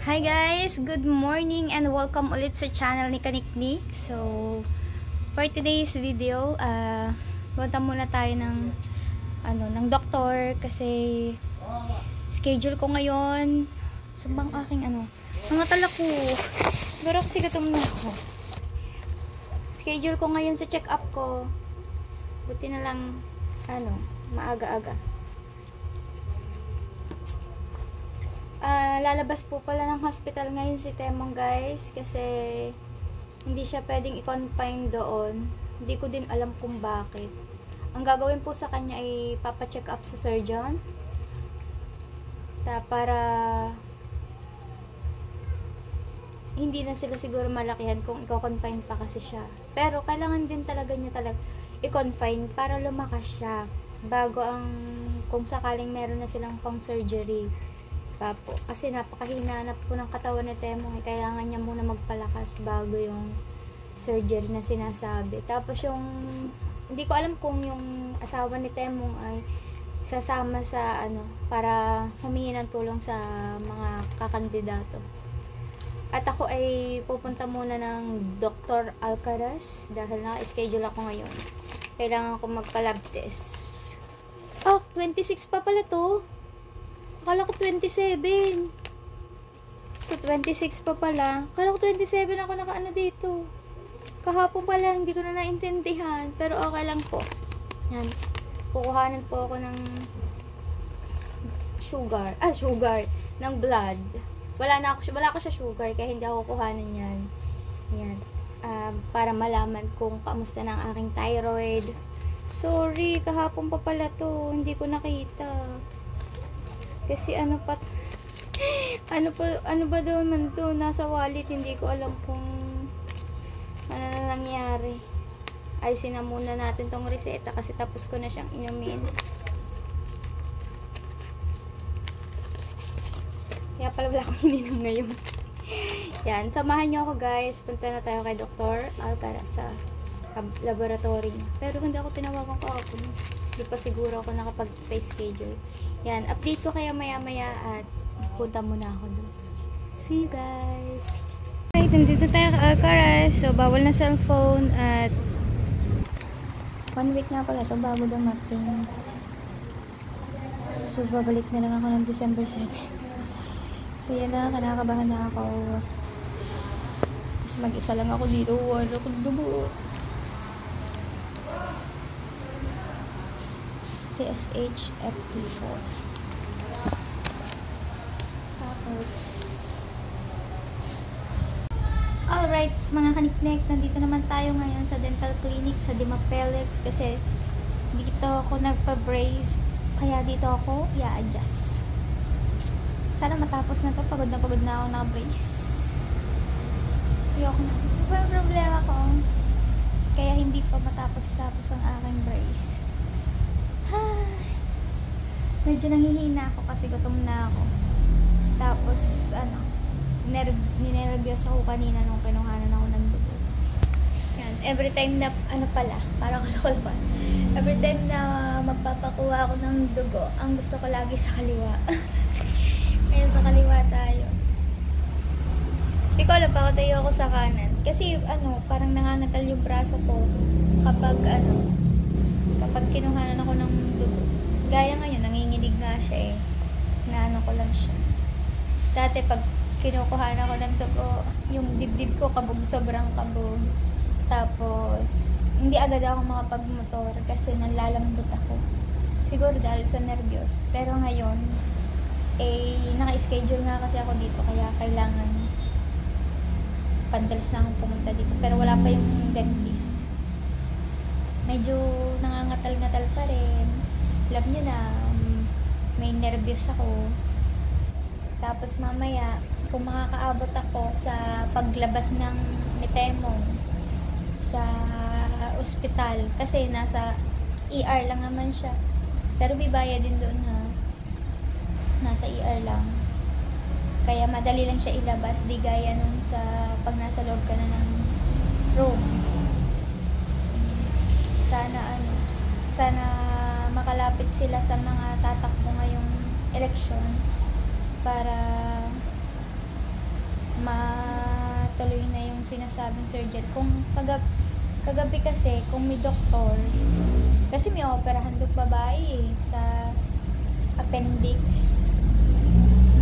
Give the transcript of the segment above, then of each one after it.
Hi guys! Good morning and welcome ulit sa channel ni Kaniknik. So, for today's video, punta muna tayo ng doktor kasi schedule ko ngayon. Subang aking mga tala ko. Pero kasi gutom na ako. Schedule ko ngayon sa check-up ko. Buti na lang, maaga-aga. Lalabas po pala ng hospital ngayon si Temong guys kasi hindi siya pwedeng i-confine doon. Hindi ko din alam kung bakit. Ang gagawin po sa kanya ay papacheck up sa surgeon para hindi na sila siguro malakihan kung i-confine pa kasi siya. Pero kailangan din talaga niya i-confine para lumakas siya bago kung sakaling meron na silang pang surgery. Po. Kasi napakahina na po ng katawan ni Temong, kailangan niya muna magpalakas bago yung surgery na sinasabi. Tapos hindi ko alam kung yung asawa ni Temong ay sasama sa para humingi ng tulong sa mga kakandidato. At ako ay pupunta muna ng Dr. Alcaraz dahil naka-schedule ako ngayon. Kailangan ko magpa-lab test. 26 pa pala to. Akala ko 27. So, 26 pa pala. Akala ko 27 ako dito. Kahapon pala, hindi ko na naintindihan. Pero okay lang po. Yan. Kukuhanan po ako ng sugar. Ng blood. Wala ko siya sugar, kaya hindi ako kukuhanan yan. Yan. Para malaman kung kamusta na ang aking thyroid. Sorry, kahapon pa pala to. Hindi ko nakita. Kasi ano ba daw man to, nasa wallet, hindi ko alam kung ano na nangyari. Ayusin na muna natin tong reseta kasi tapos ko na siyang inumin. Kaya pala wala akong ininom ngayon. Yan, samahan nyo ako guys. Punta na tayo kay Dr. Alcaraz sa laboratory niya. Pero hindi ako tinawagan ko ako. Hindi pa siguro ako nakapag-face schedule. Yan, update ko kaya maya-maya at punta muna ako doon. See you guys! Okay, nandito tayo kay Alcaraz. So, bawal na cellphone at 1 week na pala ito bago dumating. So, babalik na lang ako ng December 7. Kaya na, kinakabahan na ako. Kasi mag-isa lang ako dito. Wala akong dugo. TSH FT4. Tapos alright, mga kaniknek, nandito naman tayo ngayon sa dental clinic sa Dimapelex kasi dito ako nagpa-brace, kaya dito ako i-adjust. Sana matapos na to. Pagod na ako naka-brace. Ayoko na. Ito pa yung problema ko, kaya hindi pa matapos-tapos ang aking brace. Medyo nangihina ako kasi gutom na ako. Tapos ninervyos ako kanina nung kinuhanan ako ng dugo. Yan, every time na parang kalokol pa. Every time na magpapakuha ako ng dugo, ang gusto ko lagi sa kaliwa. Ngayon sa kaliwa tayo. Hindi ko alam, pakatayo ako sa kanan. Kasi parang nangangatal yung braso ko kapag kinuhanan ako ng dugo. Gaya ngayon, nanginginig nga siya na ko lang siya. Dati pag kinukuhanan ako ng dugo, yung dibdib ko sobrang kabog. Tapos, hindi agad ako makapagmotor kasi nalalambot ako. Siguro dahil sa nervyos. Pero ngayon, naka-schedule nga kasi ako dito kaya kailangan pandalas na akong pumunta dito. Pero wala pa yung dentist. Medyo nangangatal-ngatal pa rin. Alam nyo na, may nervyos ako. Tapos mamaya, kung makakaabot ako sa paglabas ng Temong sa ospital, kasi nasa ER lang naman siya. Pero may bayad din doon nasa ER lang. Kaya madali lang siya ilabas, di gaya nung sa pag nasa loob ka na ng room. Sana makalapit sila sa mga tatakbo ngayong eleksyon para sinasabing surgery. Kung kagabi kasi, kung may doktor, kasi may operahan doon babae sa appendix.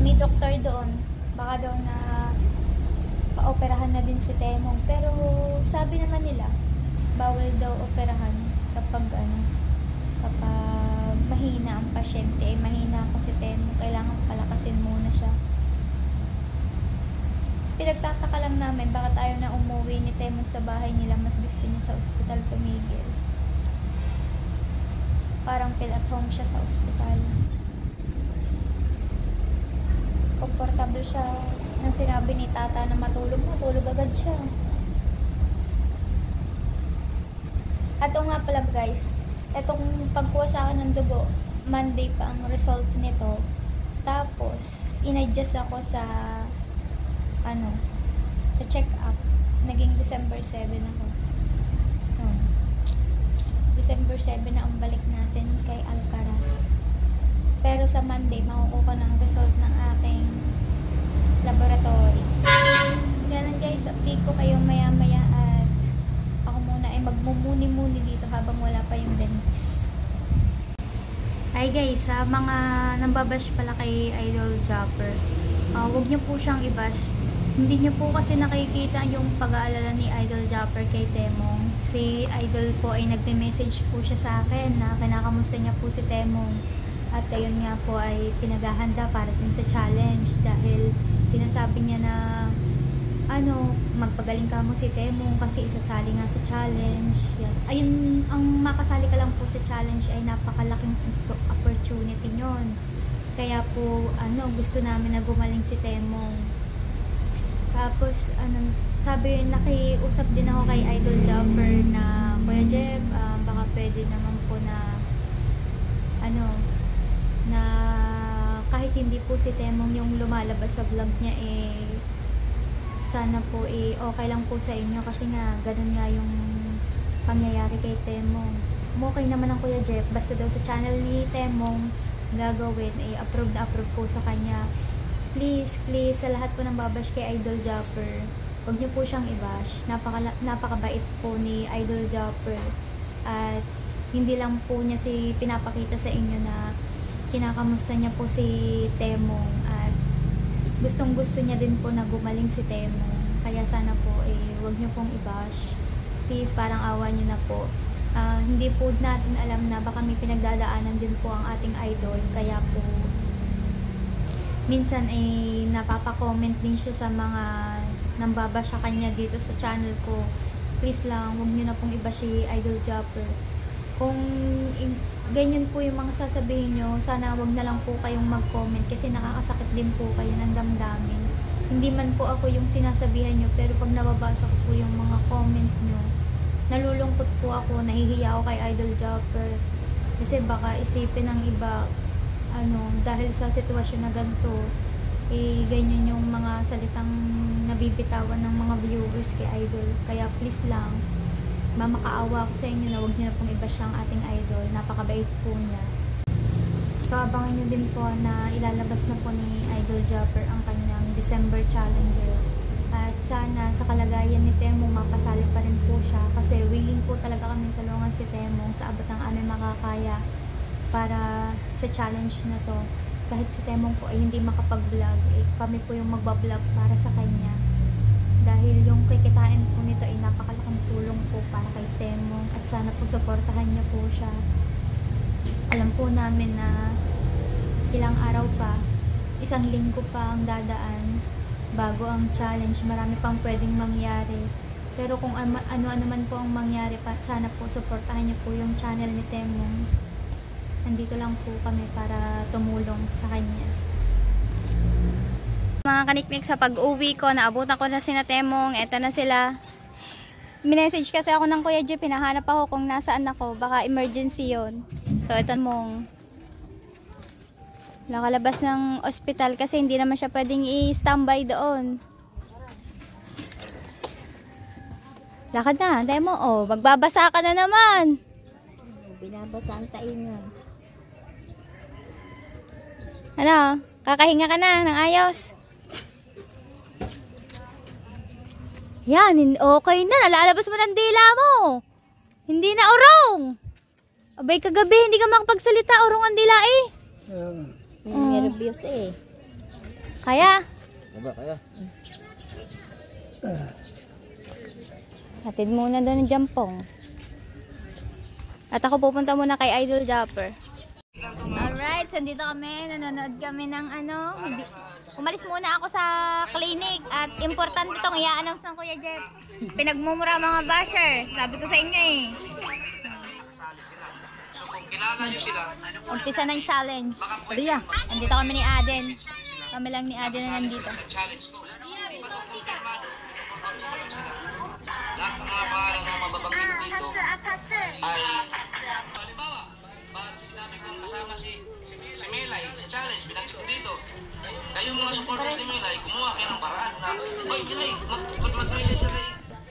May doktor doon, baka daw na paoperahan na din si Temong. Pero sabi naman nila, bawal daw operahan kapag kapag mahina ang pasyente. Mahina kasi Temong, kailangan palakasin muna siya. Pinagtataka lang namin bakit ayaw na umuwi ni Temong sa bahay nila. Mas gusto niya sa ospital tumigil. Parang feel at home siya sa ospital. Komportable siya. Nang sinabi ni tata na matulog na, tulog agad siya. At o nga pala guys, etong pagkuha sa akin ng dugo, Monday pa ang result nito. Tapos, in-adjust ako sa sa check-up. Naging December 7 ako. December 7 na ang balik natin kay Alcaraz. Pero sa Monday, makukuha ng result ng aking laboratory. Ganun guys, update ko kayo maya-maya at ako muna ay magmumuni-muni dito habang wala pa yung dentist. Hi guys, sa mga nambabash pala kay Idol Japper, huwag niyo po siyang i-bash. Hindi niyo po kasi nakikita yung pag-aalala ni Idol Japper kay Temong. Si Idol po ay nagme-message po siya sa akin na kinakamusta niya po si Temong. At ayun nga po ay pinaghahanda para din sa challenge dahil sinasabi niya na magpagaling ka mo si Temong kasi isasali nga sa challenge. Yan. Ayun, ang makasali ka lang po sa challenge ay napakalaking opportunity nyon. Kaya po gusto namin na gumaling si Temong. Tapos, sabi, nakiusap din ako kay Idol Japper na, Kuya Jeff, baka pwede naman po na, na kahit hindi po si Temong yung lumalabas sa vlog niya, sana po, okay lang po sa inyo kasi nga, ganun nga yung pangyayari kay Temong. Okay naman ang Kuya Jeff, basta daw sa channel ni Temong, gagawin, approve na approve po sa kanya. Please, sa lahat po ng babash kay Idol Japper, huwag niyo po siyang i-bash. Napakabait po ni Idol Japper. At hindi lang po niya pinapakita sa inyo na kinakamusta niya po si Temong. At gustong-gusto niya din po na gumaling si Temong. Kaya sana po, huwag niyo pong i-bash. Please, parang awa niyo na po. Hindi po natin alam na baka may pinagdadaanan din po ang ating idol. Kaya po, minsan napapa-comment din siya sa mga nambaba sa kanya dito sa channel ko. Please lang, huwag nyo na pong iba si Idol Japper. Kung ganyan po yung mga sasabihin nyo, sana huwag na lang po kayong mag-comment kasi nakakasakit din po kayo ng damdamin. Hindi man po ako yung sinasabihan nyo, pero pag nababasa ko po yung mga comment nyo, nalulungkot po ako, nahihiya ako kay Idol Japper. Kasi baka isipin ng iba, dahil sa sitwasyon na ganito, ganyan yung mga salitang nabibitawan ng mga viewers kay Idol. Kaya please lang, mamakaawa ako sa inyo na huwag niyo na pong iba siyang ating idol. Napakabait po niya. So, abangan niyo din po na ilalabas na po ni Idol Japper ang kanyang December Challenger. At sana sa kalagayan ni Temong mapasali pa rin po siya kasi willing po talaga kami tulungan si Temong sa abot ng aming makakaya para sa challenge na to. Kahit si Temong po ay hindi makapag-vlog, kami po yung magbablog para sa kanya. Dahil yung kikitain po nito ay napakalaking tulong po para kay Temong at sana po supportahan niya po siya. Alam po namin na ilang araw pa, isang linggo pa ang dadaan bago ang challenge. Marami pang pwedeng mangyari. Pero kung ano-ano man po ang mangyari, sana po supportahan niyo po yung channel ni Temong. Nandito lang po kami para tumulong sa kanya. Mga kaniknik, sa pag-uwi ko, naabutan ko na sina Temong. Eto na sila. Minessage kasi ako ng Kuya Jeff, pinahanap ako kung nasaan ako. Baka emergency yon. So, eto mong nakalabas ng ospital kasi hindi naman siya pwedeng i-standby doon. Lakad na, Temo. Oh, magbabasa ka na naman. Binabasa ang tain nga. Ano? Kakahinga ka na ng ayos? Yan, okay na. Nalalabas mo ng dila mo. Hindi na urong. Abay, kagabi, hindi ka makapagsalita. Urong ang dila eh. Nervous eh. Kaya? Kaya. Hatid muna doon ng jampong. At ako pupunta muna kay Idol Japper. Alright, so dito kami. Nanonood kami ng ano. Umalis muna ako sa clinic. At importante itong i-announce ng Kuya Jeff. Pinagmumura mga basher. Sabi ko sa inyo eh. Umpisa ng challenge. Liya. Nandito kami ni Aden. Kami lang ni Aden na nandito. Lahat ng mga pangalan na mababanggit dito ay halimbawa, pag sinabi kong kasama si Melay sa challenge, pinanggit ko dito, kayong mga supporters ni Melay, gumawa kayo ng paraan na, oy Melay, mag-message siya kay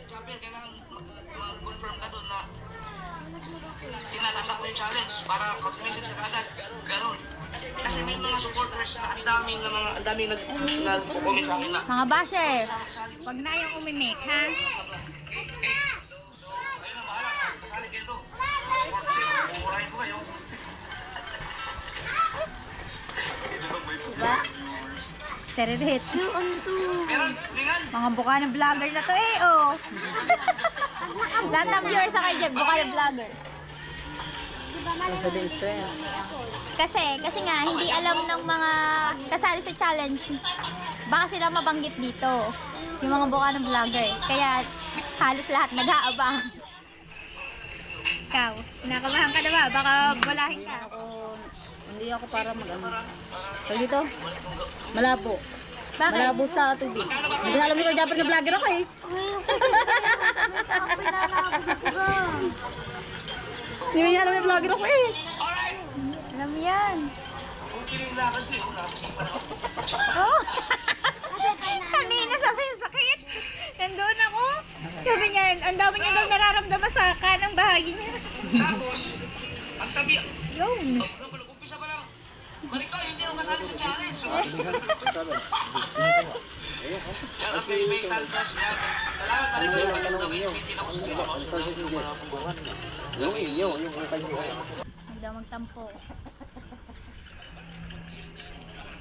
Chapel, kailangan mag-confirm ka doon na tinatanggap ko yung challenge para mag-message siya kaagad, gano'n. Kasi may mga supporters na ang daming nag-comment sa akin na Mga basher, wag na yung umimik, ha? kayo na bahala, kasali kayo to. Murahin ko kayo. Diba? Tererit. Meron, lingan. Mga buka ng vlogger na to eh, oh. Lahat ng viewers sa kay Jeff, buka ng vlogger. Kasi nga, hindi alam ng mga kasali sa challenge. Baka sila mabanggit dito. Yung mga buka ng vlogger. Kaya halos lahat nag-aabang. Ikaw, nakabahan ka na ba? Baka walahin ka. Hindi ako para mag-ano. So dito, malabo. Bakit? Malabo sa tubig. Hindi alam ko dapat na vlogger ako eh. Hindi niya alam na vlogger ako eh. Alam mo yan. Kung kinilakad ko, nakasipan ako. Oh! Kanina sabi yung sakit. Nandun ako. Sabi niya, ang dami niya daw nararamdaman sa kanang bahagi niya. Tapos, ang sabi, Yun. umpisa pa lang, balik ko, hindi ako kasali sa challenge. Yan ang May Saltas yan. Salamat pa rin ko yung pagkakawin. Pintin ako sa Huwag daw magtampo.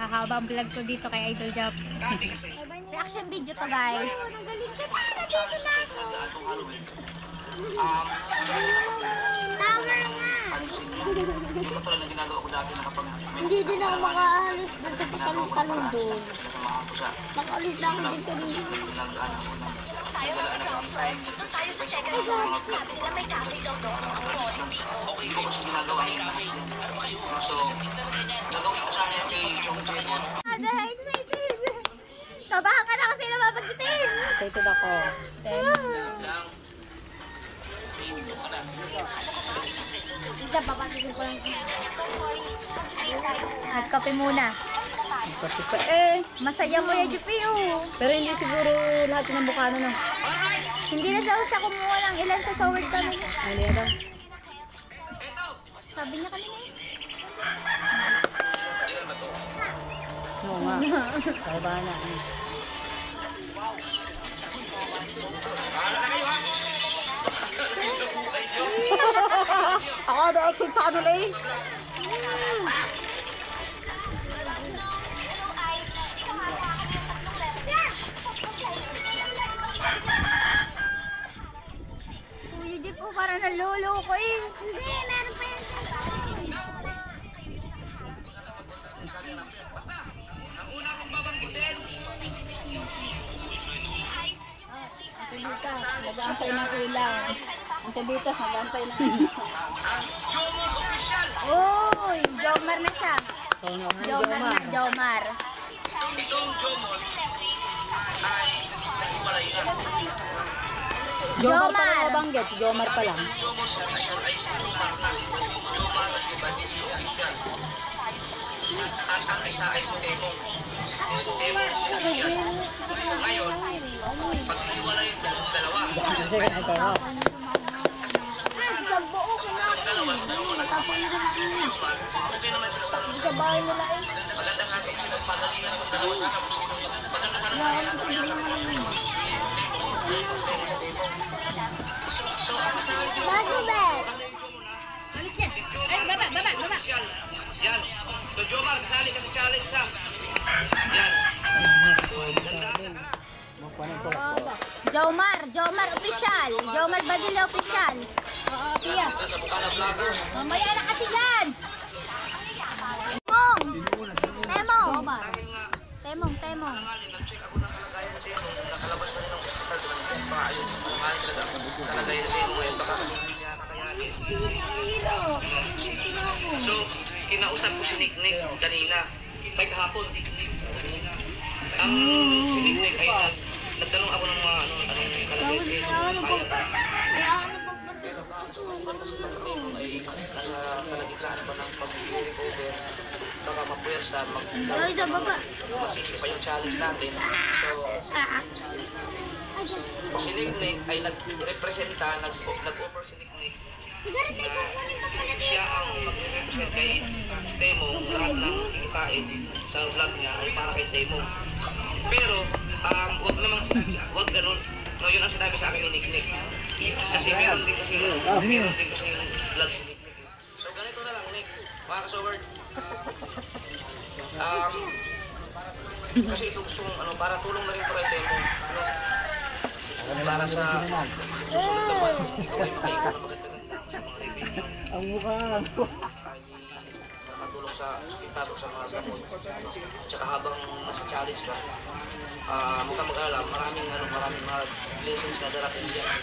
Hahaba ang vlog ko dito kay Idol Job. Reaction video to guys. Nagaling ka na! Nandito na ako! Tower nga! Ito pala na ginagawa ko dati na kapag Hindi din ako makaalis doon sa patalong-talong doon. Nakaalis lang ako dito rin. Ada, excited! Kabahan ka na kasi nababagitin! Excited ako. At kape muna. Kasi pa eh. Masaya mo yung GP oh. Pero hindi siguro lahat ng bukano no. Hindi na daw siya kumuha lang ilan sa sour ka nun. Ano yan daw? Sabi niya kanina eh. Oo nga. Kaya ba na? Ako na-exit sa kanila eh. Kuya Jeff po parang nalolo ko eh. Hindi, meron pa yan. ang una kong babanggitin, Nag-aantay ng ulang. Ang sabitas, nag-aantay ng ulang. ang Jomon Official. Uy, Jomar na siya. Jomar na, Jomar. Itong Jomon ay naghiwalay na. Jomar pa lang nabanggit. Si Jomar pa lang. Jomon Official ay si Jomar na. Jomar na si Badilio Official. At ang isa ay si Temo. Si Temo Official. Ngayon, pag naiwalay yung dalawa, Kasi ka na tayo. Sa buo dalawa sa dalawa na okay naman sila. sa bahay nila eh. Maganda sa ating pinagpagalingan ng dalawa sana kung sino. Maganda sana So, ang kasali ko. Bago ba? Ay, baba. Yan. So, Jomar, kasali ka sa challenge ha. Yan. Jomar official. Jomar Badilla official. Oo, Pia. Sa Bukana Vlogger. Mamaya na kasi yan. Temong. Dahil nga, Temong. nag-check ako ng kalagayan natin. Nakalabas na rin ng hospital. Paayos. Kalagayan natin ngayon. Baka kasi hindi niya kakayanin. So, kinausap ko si Nick kanina. May kahapon. Ang si Nick ay nagtanong ako ng mga anong kalagayan natin. Ay nasa kalagitnaan pa ng pag-recover. Baka mapuwersa, masisi pa yung challenge natin. So, si Nick ay nag-representa, nag-offer si Nick siya ang mag-represent kay Temong. Lahat ng ipain sa vlog niya ay para kay Temong. Pero, wag ganun. No, yun ang sinabi sa akin ni Nick. Kasi meron din kasi yung vlog si Nick. So, ganito na lang, Nick. Mga kasoward. Kasi ito gusto para tulong na rin ito kay Temong. Para sa susunod na buwan, ikaw ay maganda sa mga review. Ang mukha. Makatulong sa hospital o sa mga gamot. Tsaka habang nasa challenge ka, huwag kang mag-alala, maraming mga blessings na darating dyan.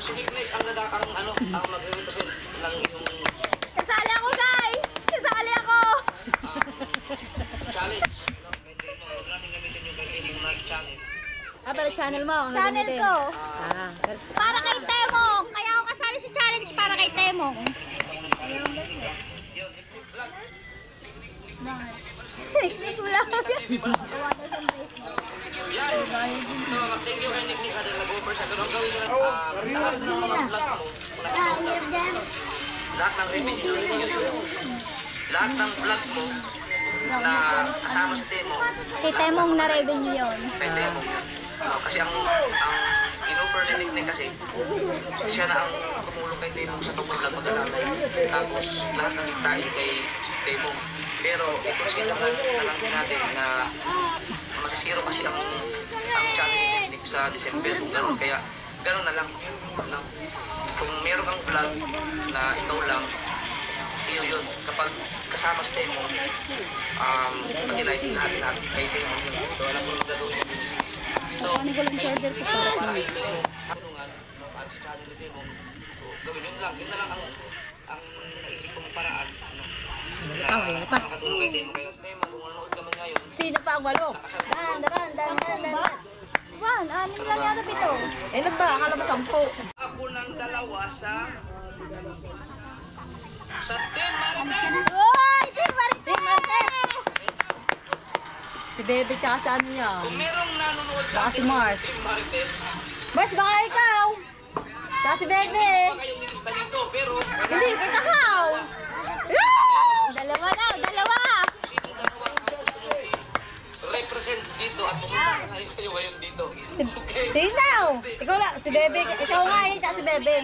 So, Nick, ang magre-represent ng iyong Kasali ako, guys! Kasali ako! challenge. Huwag natin gamitin yung kaibigan ng challenge. Pero channel mo. ang Channel gagamitin. ko. Pero Para kay Temong. Kaya ako kasali sa challenge para kay Temong. Teknik ko lang. Yan. So, thank you kay Nick dahil nag-offer siya. Pero ang gawin nyo lahat ng mga vlog mo, lahat ng revenue, lahat ng vlog mo na kasama sa demo, Kay Temong na revenue yun. kay demo yun. Kasi ang in-offer ni Nick kasi, siya na ang tumulong kay demo sa pag-vlog mag-alagay. Tapos lahat ng tain kay demo. Pero i-consider na lang din natin na masisiro kasi ang channel ni Nick sa December. Ganun, kaya ganun na lang. Kung meron kang vlog na ikaw lang, yun. Kapag kasama sa demo, pag-like lahat kay demo yun. So alam mo yung gagawin natin. So, para kay demo, tulungan, para sa channel ni demo, so gawin yun lang. Yun na lang ang naisip kong paraan. Na makatulong kay demo kayo. Demo, kung nanonood ka man ngayon, sino pa ang walo? Dan. One, ano lang yata pito? Ilan ba? Akala ba 10? ako ng dalawa sa Team Marites. Uy! Team Marites! Si Bebe tsaka sa ano niya. Kung merong nanonood sa Baka si atin Mars. Team Marites, Mars, baka ikaw. Tsaka si Bebe. baka kayong nilista dito, pero Hindi, ikaw. Dalawa dalawa! sinong dalawa ang gusto nyo represent dito at pumunta kayo ngayon dito. Okay. Sino? Ikaw lang. Si Bebe. Ikaw nga yun, tsaka si Bebe.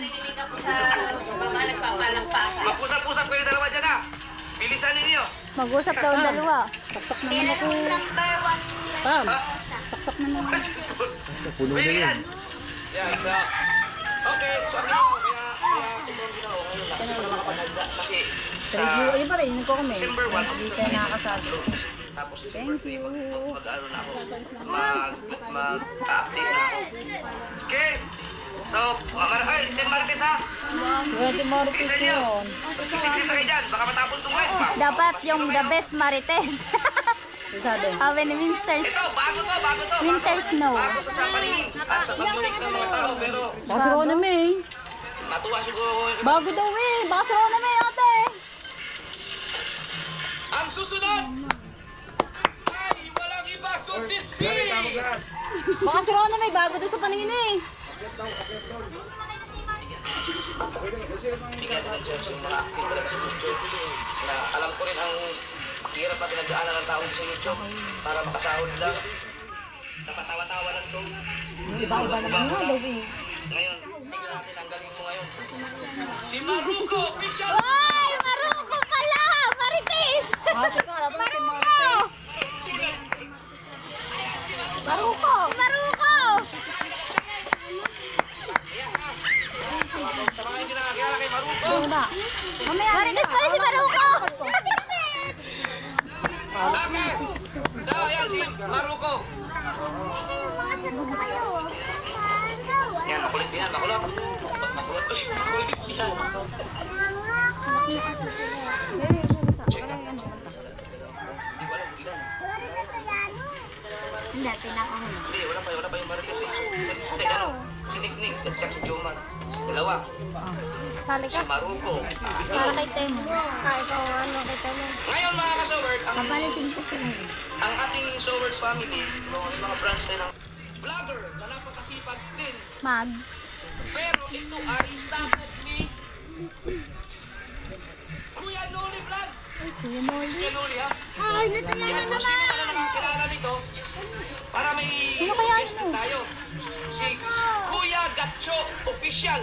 Mag-usap-usap kayo dalawa dyan ha. Bilisan ninyo. Mag-usap daw ang dalawa. Pam. Puno na yan. Yan, so, okay, so ang ginawa ko, kaya itong ginawa ko ngayon lang, kasi wala makapaganda, kasi sa Ayun pa rin, yun ko kami. December 1, Hindi tayo nakakasali. tapos December 3, mag-ano na ako, mag-update na ako. Okay, so, ay, Team Marites ha, Pwede mo rin isa nyo, yun. isipin na kayo dyan, baka matapos itong guys pa. Dapat yung the best Marites. Isa din. Awen ni Winsters. Ito, bago to. Winter snow. Bago to sa paningin, at sa pagdinig ng mga tao, pero Baka si Rona May. matuwa siguro ko. Bago daw eh. Baka si Rona May ate. Ang susunod ay walang iba kundi si Baka si Rona May. Bago daw sa paningin eh. bigyan ko ng chance yung mga active talaga sa YouTube na alam ko rin ang hirap na pinagdaanan ng tao sa YouTube para makasahod lang. Napatawa-tawa lang to. Iba-iba naman nga, baby. Ngayon, tingnan natin ang galing mo ngayon. Si Maruko, official! Ay, Maruko pala! Marites! Ate ko, alam mo si Maruko! Maruko! Maruko! Sa mga hindi nakakilala kay Maruko. Una. Mamaya. Marites pala si Maruko! Okay. So, ayan si Maruko. Mga sagot kayo. Yan, makulit yan, makulot. Makulot. Uy, makulit yan. Hindi, pinakahuli. Hindi, wala pa yung Marites. Hindi, ano, si Nick at saka si Jomar. Dalawa. Sali Si Maruko. Para kay Temo. Kaya sa ano kay Temo. Ngayon mga ka-Sowers, Kabalisin ko siya. ang ating Sowers family, mga branch tayo ng vlogger na napakasipag din. Mag. Pero ito ay sakop ni Kuya Noli Vlog. Kuya Molly. Kuya Noli ha. Ay, nataya Yan, na kung sino naman. na nakakilala nito, para may Sino kaya guest yun? tayo. Si Kuya Gatcho Official.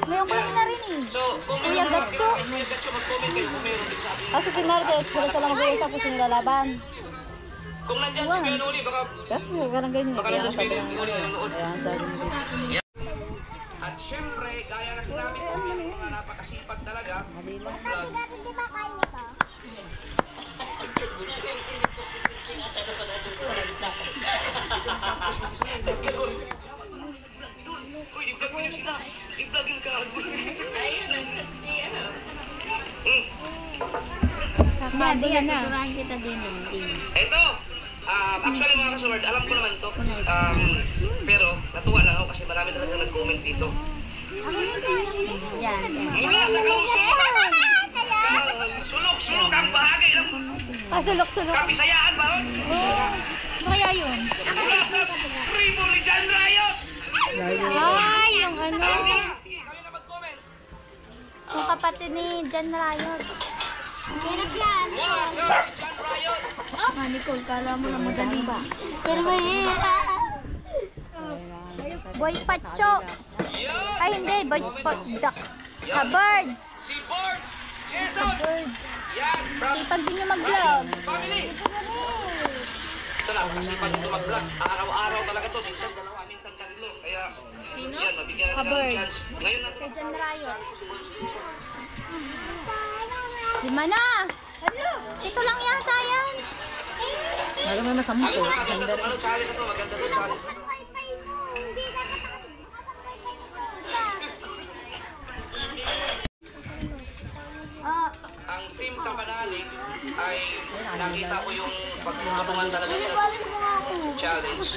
Ngayon ko lang na rin eh. So, kung Kuya meron Gatcho. kay Kuya Gatcho, mag-comment kayo kung meron din sa ating. Kasi si Martes, sila lang mag-uusap kung sino lalaban. Kung nandyan si Kuya Noli, baka Parang ganyan. baka nandyan si Kuya Noli nanonood. Ayan, sabi niya. At syempre, gaya na sinabi ko, may mga napakasipag talaga. Di ba kayo nito? Uy, i-vlog mo yun sila. I-vlog yung ka. Hindi, tuturahin kita din. Ito, actually mga ka-sword, alam ko naman to. Pero natuwa lang ako kasi marami talaga nag-comment dito. Yan. Mula sa kalusugan, sulok-sulok ang bahagi ng Sulok-sulok. kapisayaan ba? Ano kaya yun? Mula sa tribo ni John Riot. Ay, yung ano. Kami na mag-comment. Yung kapatid ni John Riot. Hirap yan. Mula sa John Riot. Ah, Nicole, kala mo na madali ba? Pero mahirap. Boy Pacho. Yan. Ay, hindi. Boy Duck. Birds. Si Boards. Jason. Birds. Yan. From Ipag din nyo mag-vlog. family. Ito na, kasi pag ito mag-vlog, araw-araw talaga to. Minsan dalawa, minsan tatlo. Kaya, yan, mabigyan natin ng Ka-birds. chance. Ngayon natin. Kay John Riot. 5 na. Ito lang yata yan. Alam mo masampo. Ano challenge na to? Maganda to challenge. Ang team Kapanali ay nakita ko yung pagtutulungan talaga nila. Challenge.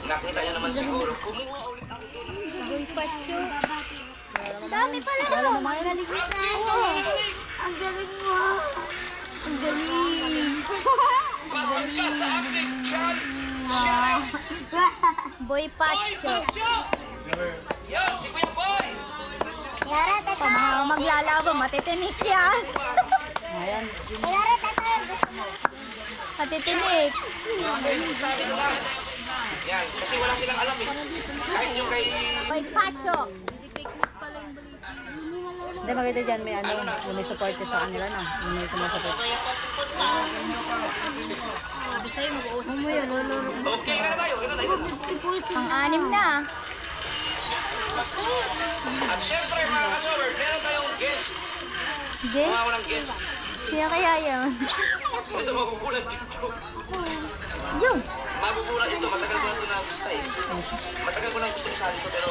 Nakita niya naman siguro. Kumuha ulit ako doon. Boy Pacho. Dami pala. Alam mo mga yun? From team Kapanali, Ang galing mo. Ang galing. pasok ka sa ating challenge. Boy Boy Pacho. Pacho! Yan, si Kuya Boy! Mga maglalaban, matitinik yan. Ayan. Matitinik. Sabi ko lang. Yan, kasi wala silang alam eh. Kahit yung kay... Boy Pacho. Hindi, maganda dyan. May ano, may support sa kanila na. May sumasupport. Okay, ano tayo? Ano tayo? Pang-anim na. At syempre mga ka-sober, meron tayong guest. Guess? Mga walang guest. Siya kaya yun? Ito magugulat dito. Yung. Magugulat ito. Matagal ko na ito na gusto eh. Matagal ko na gusto sa ito pero...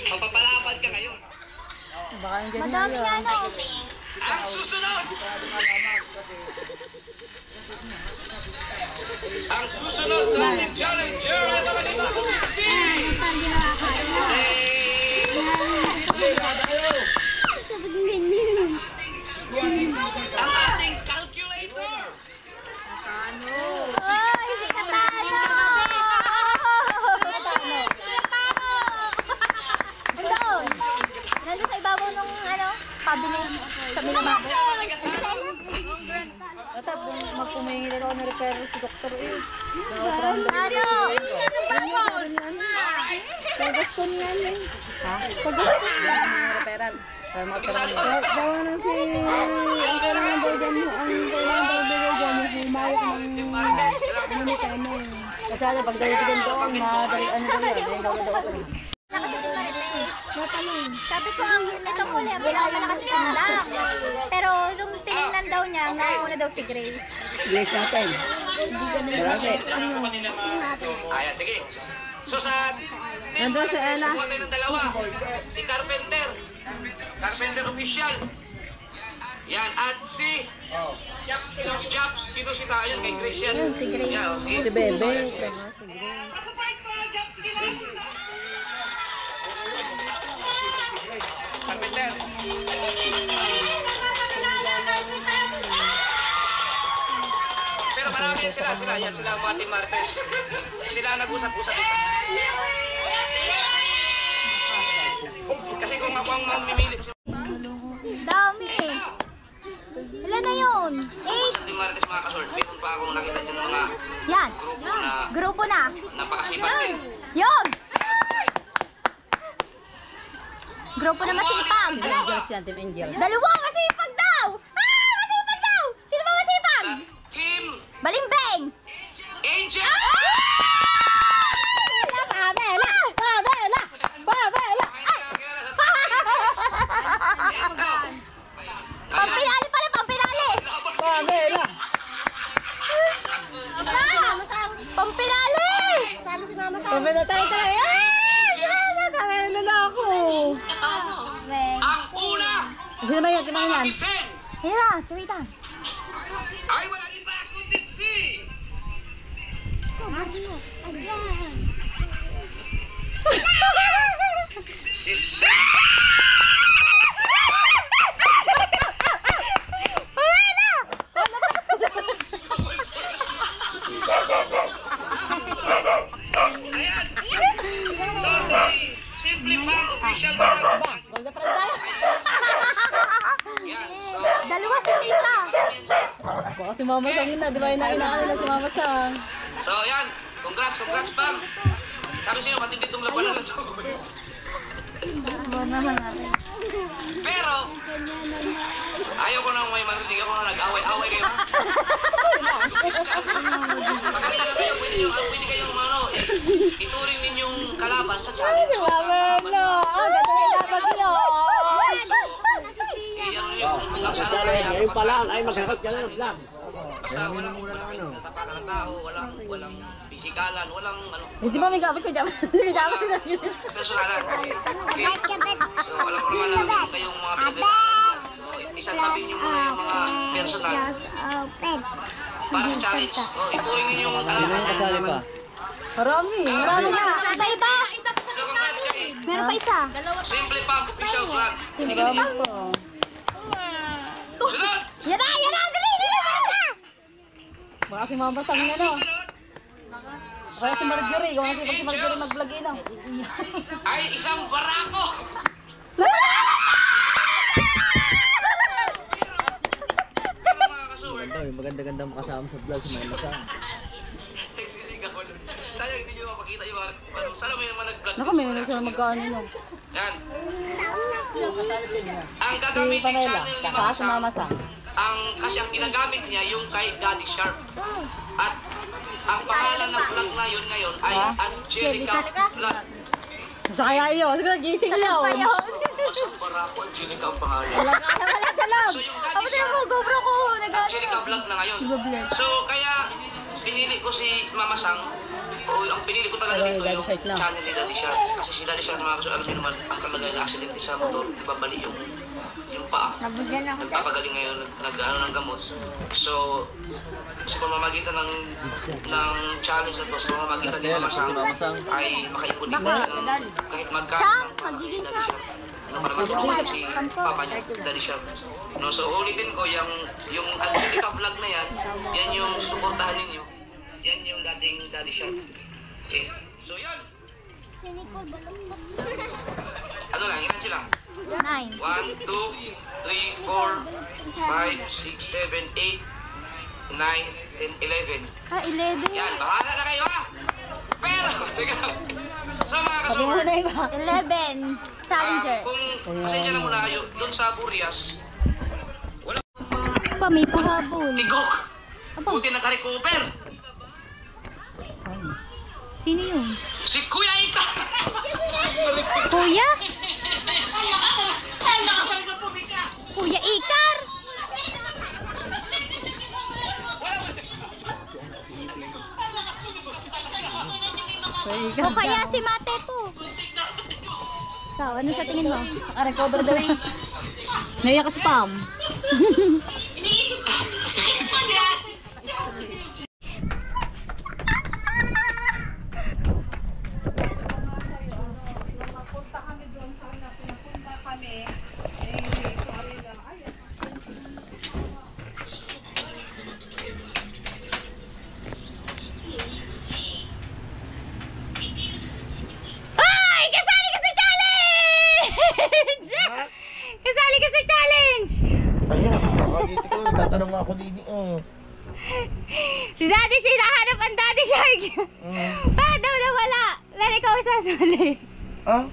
Magpapalapad ka ngayon. Baka yung dyan Madami nga no. Ang susunod! Ang susunod sa ating challenger ay makikita ko si... Ang ating calculator! Ay, si Katano! Doon. Nandun sa ibabaw ng ano, cabinet. Sa binababo. At magpumingi nila ako ng referrals si doktor eh. Mario! Pagaston nga niya. Ha? Referral. Para mag-operan mo. Dawa na si... Ang kailangan daw dyan mo. Ang kailangan daw dyan mo. Humayok ng... Ano ni Kano. Kasi ano, pag dali ko doon, madali ano daw yan. Ayun daw daw operan. Sabi ko, ang itong huli, pinakamalakas si Lang. Pero nung tinignan daw niya, nauna daw si Grace. Grace natin. Marami. Ayan, sige. So sa Nandun si Ella. subukan tayo ng dalawa. Si Carpenter. Carpenter official. Yan, at si Chaps, Kinosita. Ayun, kay Grace yan. Yun, si Grace. Yeah, Si sige. Bebe. Carpenter. Pero marami yan sila. Yan sila mga Team Martes. Sila nag-usap-usap. Kasi kung ako ang mamimili, Dami eh. Ilan na yun? 8? sa Team Martes mga kasort, meron pa akong nakita dyan ng mga Yan. grupo na Grupo na. napakasipag din. Yun! Grupo na masipag. Angels yan, Team Angels. Dalawa masipag daw! Masipag daw! Sino ba masipag? Sa Team Balimbeng! Angel! Pabela! Pabela! Pabela! Pampinali pala, pampinali! Pabela! Pampinali! Sama si Mama sa... Pabela tayo tayo! Nakakain na ako. Ang una! Sino ba yan? Sino ba yan? Ben! Hira, kawitan. Ay, wala iba kundi si... Si Ayan! So, si Simply Pang official na yan. So, Dalawa si Tita. Baka si Mama Sang yun na. Di ba inaanin na si Mama Sang? so, yan. Congrats, Pang. Sabi sa'yo, matindi itong labanan na ito. Pero, ayaw ko nang may marinig ako na nag-away-away kayo. Magaling na kayo, pwede kayong ituring ninyong kalaban sa challenge. Pabela! Ang ganda na dapat nyo! Ngayon pa lang, ay maghakat ka lang. Basta walang tapakan ng tao, walang pisikalan, walang ano. Hindi ba may gamit ko dyan? May gamit ko dyan. Personalan. Okay. So, alam ko naman na kayong mga pinagdadaan. Isang tabi niyo muna yung mga personal. Para sa challenge. So, ituring niyo yung kalaban. pa? Marami. Marami na. Iba-iba. Meron pa isa. Simple Pang, official vlog. Marami pa. Sunod! Yan na, dali, dali. Baka si Mama Sang yun ano. Kaya si Marjorie. Kung kasi si Marjorie mag-vlog yun ah. Ay isang barako! Ano mga kasuwer? Maganda-ganda mo kasama sa vlog si Mama Sang. Sayang hindi nyo mapakita yung mga... Sana may naman nag-vlog. Naku, may nila sila magkaano no. Yan. Ang Si gagamitin Pamela. channel ni Saka si Mama Mama Sang. kasi ang ginagamit niya yung kay Daddy Sharp. At ang pangalan ng vlog na yun ngayon ay Ha? Angelica Vlog. Sa kaya yun. Siguro gising yun. Pa yun. Isang barako, Angelica ang pangalan. Wala ka lang. So yung Ako Daddy din Sharp, mo, GoPro ko. Angelica Vlog na ngayon. So kaya pinili ko si Mama Sang. O ang pinili ko talaga Ay, dito Daddy yung Shark na. channel ni Daddy Shark. Kasi si Daddy Shark mga kasual, alam niyo naman ang kalagay na accident sa motor, ibabali yung paa. Nabudyan ako. Nagpapagaling ngayon, nag-ano ng gamot. So, sa pamamagitan ng challenge na to, sa pamamagitan ni Mama Sang, ay makaipon din siya ng kahit magkano. Siyang, magiging siya. Para matulungan si Papa niya, Daddy Shark. No, so ulitin ko, yung Angelica Vlog na yan, yan yung suportahan ninyo. Yan yung dating Daddy Shark. Okay, so yan. Ano lang, ilan sila? 9. 1, 2, 3, 4, 5, 6, 7, 8, 9, and 11. 11. Yan, bahala na kayo ha! Pero, so mga Sabi mo ka-super, na iba. 11. Challenger. kung pasensya na muna kayo, doon sa Burias, wala Pa, may pahabol. tigok. Buti naka-recover. Sino yun? Si Kuya Ika! Kuya? Kuya Ikar! O kaya si Mate po. So, ano sa tingin mo? Naka-recover daw eh. Naiyak ka spam. Ay! Kasali ka sa challenge! Kasali ka sa challenge! Ayun, pag-isip ko, nagtatanong ako din. Si Daddy Shark, hinahanap ang Daddy Shark! Pa, daw nawala! Pero ikaw ang sasali. Ah?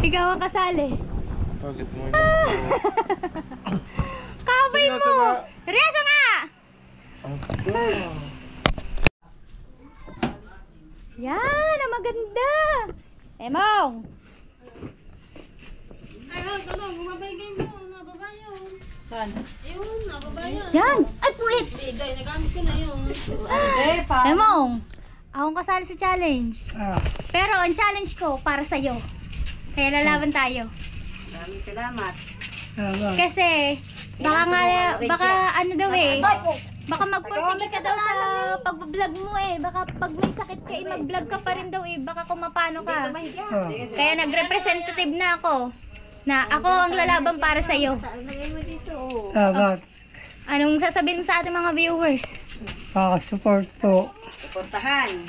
Ikaw ang kasali. Bakit mo Kapay Seryoso mo! nga? Seryoso nga! Yan, ang maganda! Emong! Saan? Yan! Ay, puwit! Emong! Akong kasali sa challenge. Pero ang challenge ko para sa'yo. Kaya lalaban tayo. Maraming salamat. Kasi, baka ano daw eh. Baka magpursige ka daw sa pag-vlog mo eh. Baka pag may sakit ka eh, mag-vlog ka pa rin daw eh. Baka kumapano ka. Kaya nag-representative na ako. Na ako ang lalaban para sa'yo. Dapat Anong sasabihin mo sa ating mga viewers? pakasupport po Suportahan.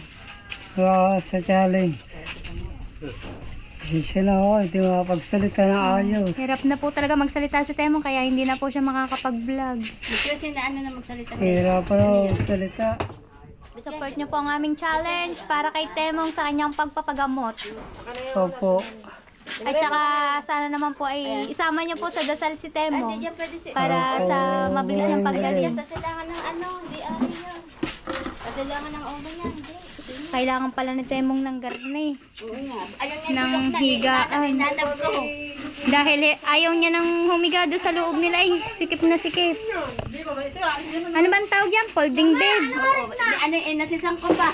sa challenge. Pasensya na ako, hindi makapagsalita ng ayos. Hirap na po talaga magsalita si Temong kaya hindi na po siya makakapag-vlog. Kasi na ano na magsalita. Hirap pa ako magsalita. Support niyo po ang aming challenge para kay Temong sa kanyang pagpapagamot. Opo. At saka sana naman po ay isama niyo po sa dasal si Temong para sa mabilis niyang paggaling. Kailangan ng ano, di ano yan. Kailangan ng ulo yan, di. Kailangan pala ni Temong ng garne. Oo nga. Ayun nga, Ng higaan. nanab ko. Dahil ayaw niya nang humiga doon sa loob nila ay sikip na sikip. Ano ba ang tawag yan? Folding bed. Oo, ano nasisang ko pa.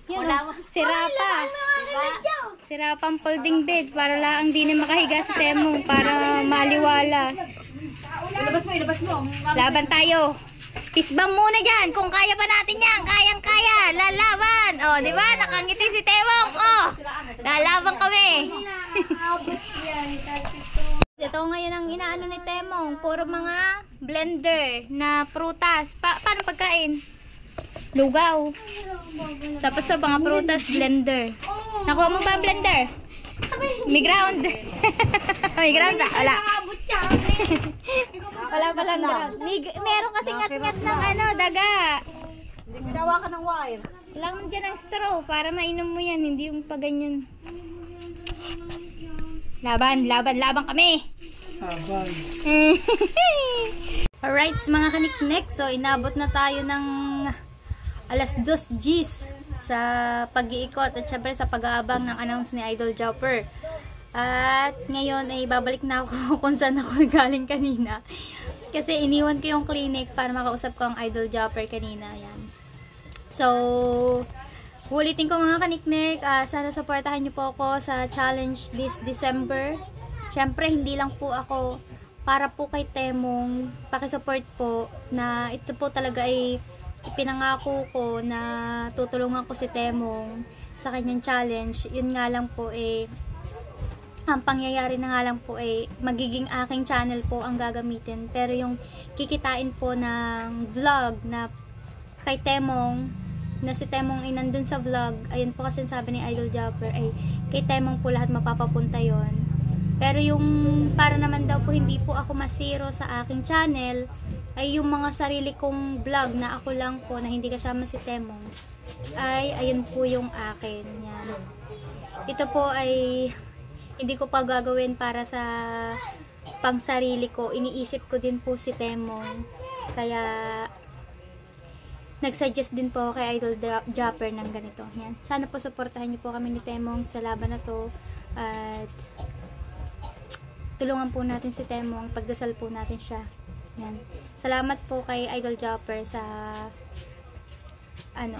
Yan, oh. Sira pa. Sira pa ang folding bed para lang di na makahiga si Temong para maliwalas. Ilabas mo. Laban tayo. Pisbang muna dyan. Kung kaya pa natin yan. Kayang-kaya. Lalaban. O, di ba? Nakangiti si Temong. O, lalaban kami. Ito ngayon ang inaano ni Temong. Puro mga blender na prutas. Paano pagkain? Lugaw. Tapos sa mga prutas, blender. Nakuha mo ba blender? May ground. May ground ba? Wala. Wala palang ground. Meron kasi ngat-ngat ng ano, daga. Hindi ginawa ka ng wire. Kailangan dyan ng straw para mainom mo yan. Hindi yung pa ganyan. Laban kami. Abang. Alright, mga kaniknek. So, inabot na tayo ng alas 2 Gs sa pag-iikot at syempre sa pag-aabang ng announce ni Idol Jopper. At ngayon ay babalik na ako kung saan ako galing kanina. Kasi iniwan ko yung clinic para makausap ko ang Idol Jopper kanina. Yan. So, ulitin ko mga kaniknek, sana supportahan niyo po ako sa challenge this December. Syempre, hindi lang po ako para po kay Temong. Pakisupport po na ito po talaga ay ipinangako ko na tutulungan ko si Temong sa kanyang challenge. Yun nga lang po ang pangyayari na nga lang po magiging aking channel po ang gagamitin. Pero yung kikitain po ng vlog na kay Temong, na si Temong ay nandun sa vlog, ayun po kasi sabi ni Idol Jopper, ay kay Temong po lahat mapapapunta yon. Pero yung para naman daw po hindi po ako masiro sa aking channel, ay yung mga sarili kong vlog na ako lang po na hindi kasama si Temong, ay ayun po yung akin. Yan. Ito po ay hindi ko pa gagawin para sa pang sarili ko. Iniisip ko din po si Temong. Kaya nagsuggest din po ako kay Idol Japper ng ganito. Yan. Sana po supportahan niyo po kami ni Temong sa laban na to. At tulungan po natin si Temong. Pagdasal po natin siya. Yan. Salamat po kay Idol Japper sa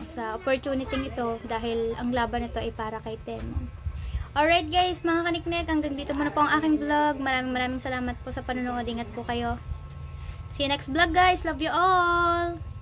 sa opportunity ito dahil ang laban nito ay para kay Temong. Alright guys, mga kaniknek, hanggang dito muna po ang aking vlog. Maraming salamat po sa panonood. Ingat po kayo. See you next vlog guys. Love you all.